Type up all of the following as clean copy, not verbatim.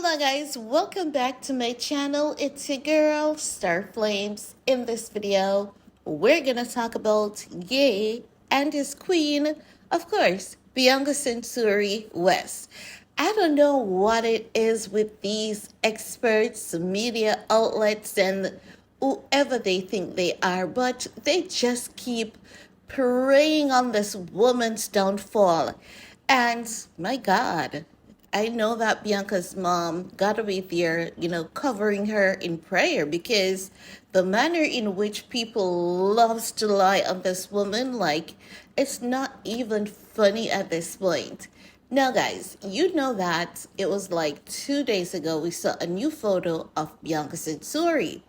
Aloha guys, welcome back to my channel. It's your girl, Star Flames. In this video, we're gonna talk about Ye and his queen, of course, Bianca Censuri West. I don't know what it is with these experts, media outlets, and whoever they think they are, but they just keep preying on this woman's downfall. And my God, I know that Bianca's mom got to be there, covering her in prayer because the manner in which people loves to lie on this woman, like it's not even funny at this point. Now, guys, you know that it was like 2 days ago we saw a new photo of Bianca Censuri.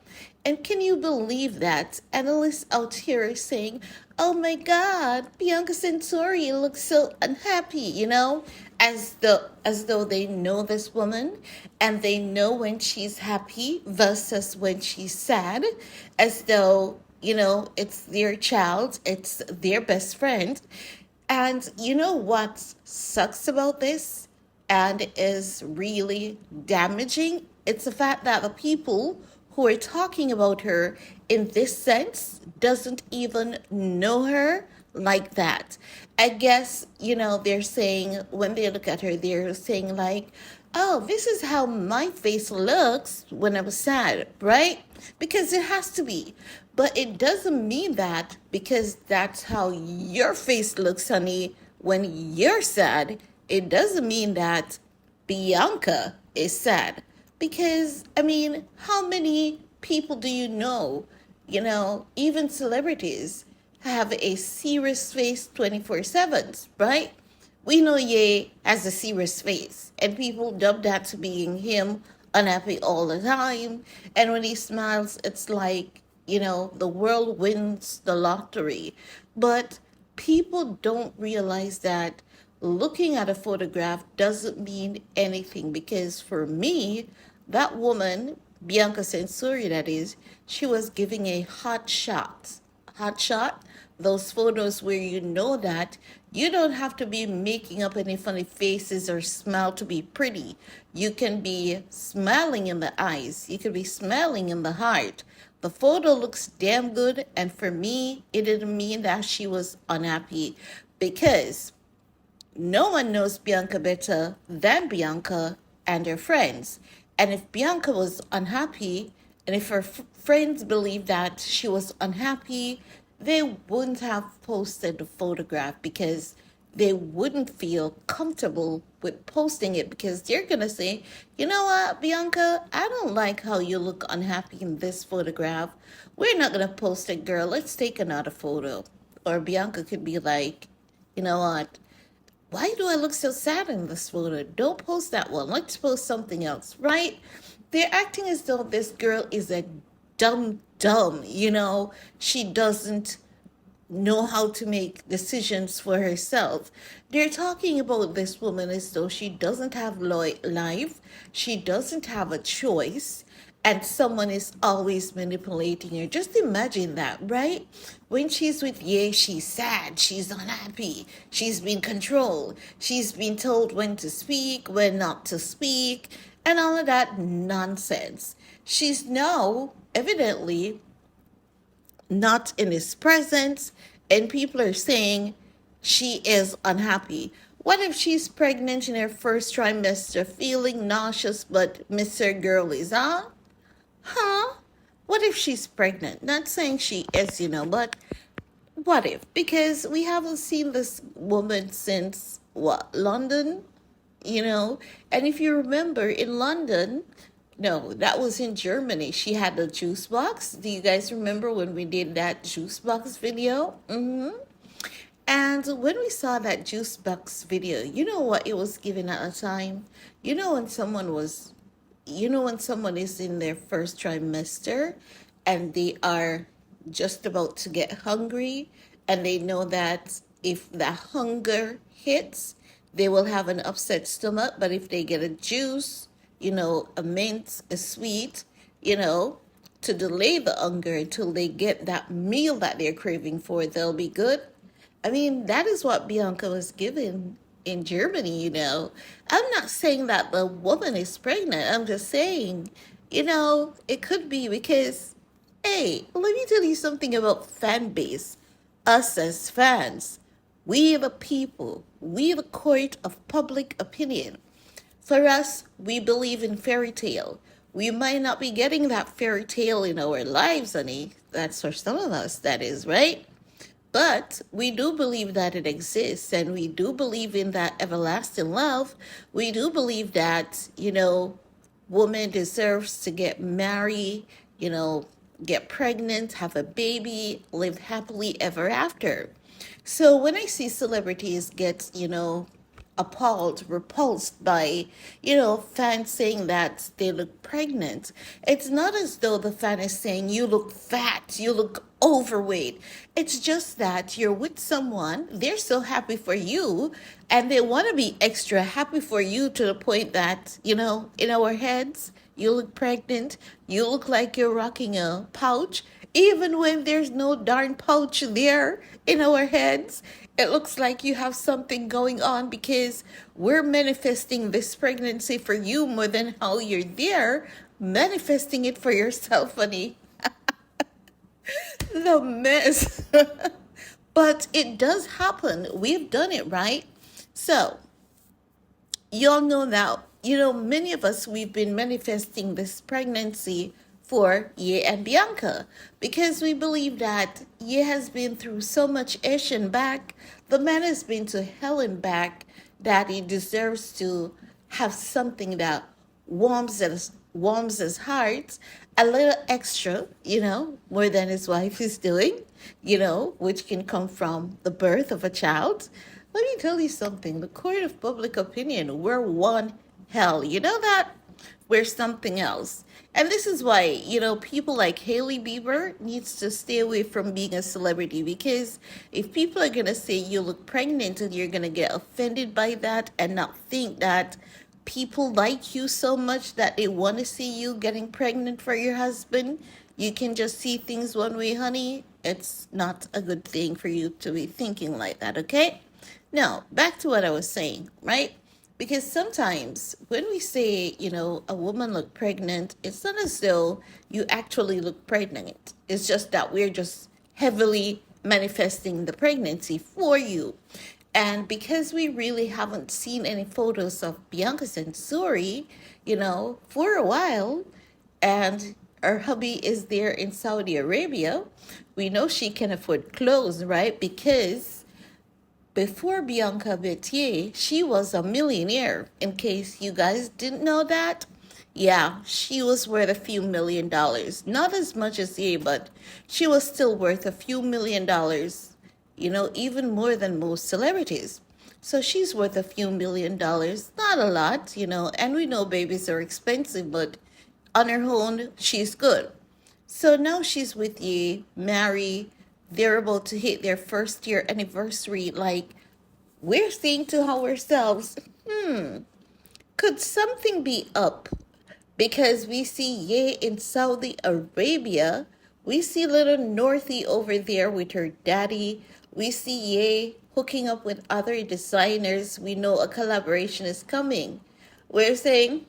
And can you believe that analysts out here are saying, "Oh my God, Bianca Censuri looks so unhappy," as though they know this woman and they know when she's happy versus when she's sad, as though it's their child, it's their best friend. And you know what sucks about this and is really damaging? It's the fact that the people who are talking about her in this sense doesn't even know her like that. I guess, they're saying when they look at her, they're saying like, "Oh, this is how my face looks when I'm sad," right? Because it has to be. But it doesn't mean that because that's how your face looks, honey, when you're sad. It doesn't mean that Bianca is sad. Because, I mean, how many people do you know, even celebrities, have a serious face 24/7, right? We know Ye has a serious face, and people dub that to being him unhappy all the time. And when he smiles, it's like, the world wins the lottery. But people don't realize that looking at a photograph doesn't mean anything because for me, that woman, Bianca Censuri, that is, she was giving a hot shot. Hot shot, those photos where you know that you don't have to be making up any funny faces or smile to be pretty. You can be smiling in the eyes. You can be smiling in the heart. The photo looks damn good, and for me, it didn't mean that she was unhappy because no one knows Bianca better than Bianca and her friends. And if Bianca was unhappy, and if her friends believed that she was unhappy, they wouldn't have posted the photograph because they wouldn't feel comfortable with posting it because they're going to say, "You know what, Bianca, I don't like how you look unhappy in this photograph. We're not going to post it, girl. Let's take another photo." Or Bianca could be like, "You know what? Why do I look so sad in this photo? Don't post that one. Let's post something else," right? They're acting as though this girl is a dumb, she doesn't know how to make decisions for herself. They're talking about this woman as though she doesn't have life, she doesn't have a choice, and someone is always manipulating her. Just imagine that, right? When she's with Ye, she's sad, she's unhappy, she's been controlled, she's been told when to speak, when not to speak, and all of that nonsense. She's now evidently not in his presence, and people are saying she is unhappy. What if she's pregnant in her first trimester, feeling nauseous, but Mr. Girl is on? Huh? What if she's pregnant? Not saying she is, but what if? Because we haven't seen this woman since what, London? And if you remember in London, no, that was in Germany. She had the juice box. Do you guys remember when we did that juice box video? And when we saw that juice box video, you know what it was given at the time? When someone is in their first trimester and they are just about to get hungry and they know that if the hunger hits, they will have an upset stomach. But if they get a juice, a mint, a sweet, to delay the hunger until they get that meal that they're craving for, they'll be good. I mean, that is what Bianca was given in Germany, I'm not saying that the woman is pregnant. I'm just saying, it could be because, hey, let me tell you something about fan base. Us as fans, we the people, we the court of public opinion. For us, we believe in fairy tale. We might not be getting that fairy tale in our lives, honey. That's for some of us, that is, right? But we do believe that it exists, and we do believe in that everlasting love. We do believe that, woman deserves to get married, you know, get pregnant, have a baby, live happily ever after. So when I see celebrities get, appalled, repulsed by, fans saying that they look pregnant, it's not as though the fan is saying you look fat, you look overweight. It's just that you're with someone, they're so happy for you, and they want to be extra happy for you to the point that, in our heads, you look pregnant, you look like you're rocking a pouch, even when there's no darn pouch there in our heads. It looks like you have something going on because we're manifesting this pregnancy for you more than how you're there manifesting it for yourself, honey. The mess. But it does happen. We've done it, right? So, y'all know now, many of us, we've been manifesting this pregnancy for Ye and Bianca because we believe that Ye has been through so much ish and back. The man has been to hell and back that he deserves to have something that warms his heart a little extra, more than his wife is doing, which can come from the birth of a child. Let me tell you something. The court of public opinion, we're one hell. You know that? We're something else. And this is why, people like Hailey Bieber needs to stay away from being a celebrity because if people are going to say you look pregnant and you're going to get offended by that and not think that people like you so much that they want to see you getting pregnant for your husband, you can just see things one way, honey. It's not a good thing for you to be thinking like that, okay? Now, back to what I was saying, right? Because sometimes when we say, a woman look pregnant, it's not as though you actually look pregnant. It's just that we're just heavily manifesting the pregnancy for you. And because we really haven't seen any photos of Bianca Sensori, for a while, and her hubby is there in Saudi Arabia, we know she can afford clothes, right? Because before Bianca Betier, she was a millionaire. In case you guys didn't know that, yeah, she was worth a few $1 million. Not as much as Ye, but she was still worth a few $1 million, even more than most celebrities. So she's worth a few $1 million. Not a lot, and we know babies are expensive, but on her own, she's good. So now she's with Ye, married. They're about to hit their first year anniversary. Like, we're saying to ourselves, could something be up? Because we see Ye in Saudi Arabia. We see little Northy over there with her daddy. We see Ye hooking up with other designers. We know a collaboration is coming. We're saying,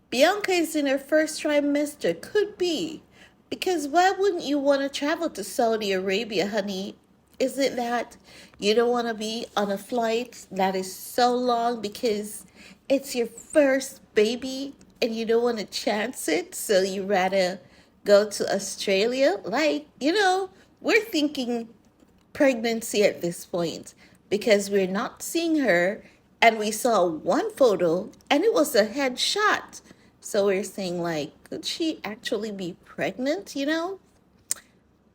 Bianca is in her first trimester. Could be. Because why wouldn't you want to travel to Saudi Arabia, honey? Is it that you don't want to be on a flight that is so long because it's your first baby and you don't want to chance it, so you rather go to Australia? Like, we're thinking pregnancy at this point because we're not seeing her and we saw one photo and it was a headshot. So we're saying, like, could she actually be pregnant,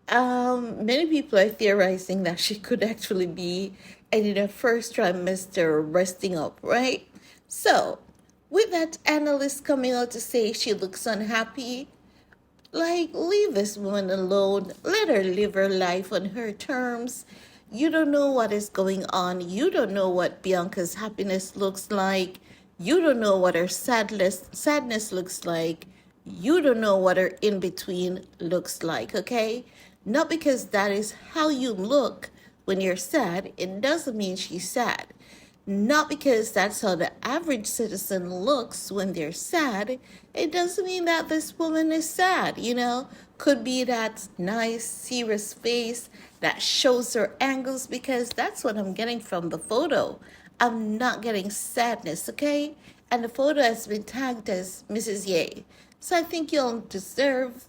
Many people are theorizing that she could actually be in her first trimester resting up, right? So, with that analyst coming out to say she looks unhappy, like, leave this woman alone. Let her live her life on her terms. You don't know what is going on. You don't know what Bianca's happiness looks like. You don't know what her sadness looks like. You don't know what her in between looks like, okay? Not because that is how you look, when you're sad, it doesn't mean she's sad. Not because that's how the average citizen looks when they're sad, it doesn't mean that this woman is sad, you know? Could be that nice, serious face that shows her angles because that's what I'm getting from the photo. I'm not getting sadness, okay? And the photo has been tagged as Mrs. Ye. So I think you'll deserve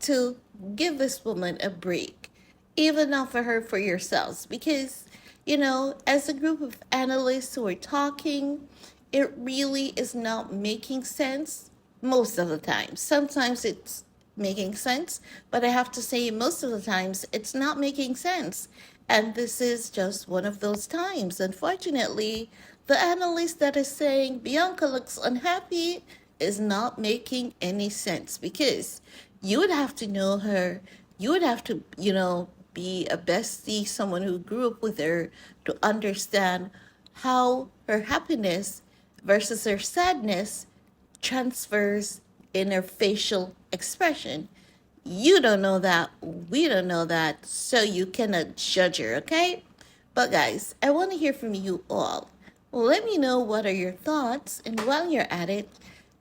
to give this woman a break, even offer her for yourselves, because as a group of analysts who are talking, it really is not making sense most of the time. Sometimes it's making sense, but I have to say most of the times it's not making sense. And this is just one of those times. Unfortunately, the analyst that is saying Bianca looks unhappy is not making any sense because you would have to know her. You would have to, be a bestie, someone who grew up with her to understand how her happiness versus her sadness transfers in her facial expression. You don't know that. We don't know that. So you cannot judge her, okay? But guys, I want to hear from you all. Let me know what are your thoughts. And while you're at it,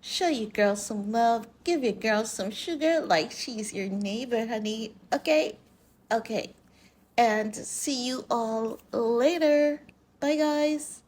show your girl some love. Give your girl some sugar like she's your neighbor, honey. Okay? Okay. And see you all later. Bye, guys.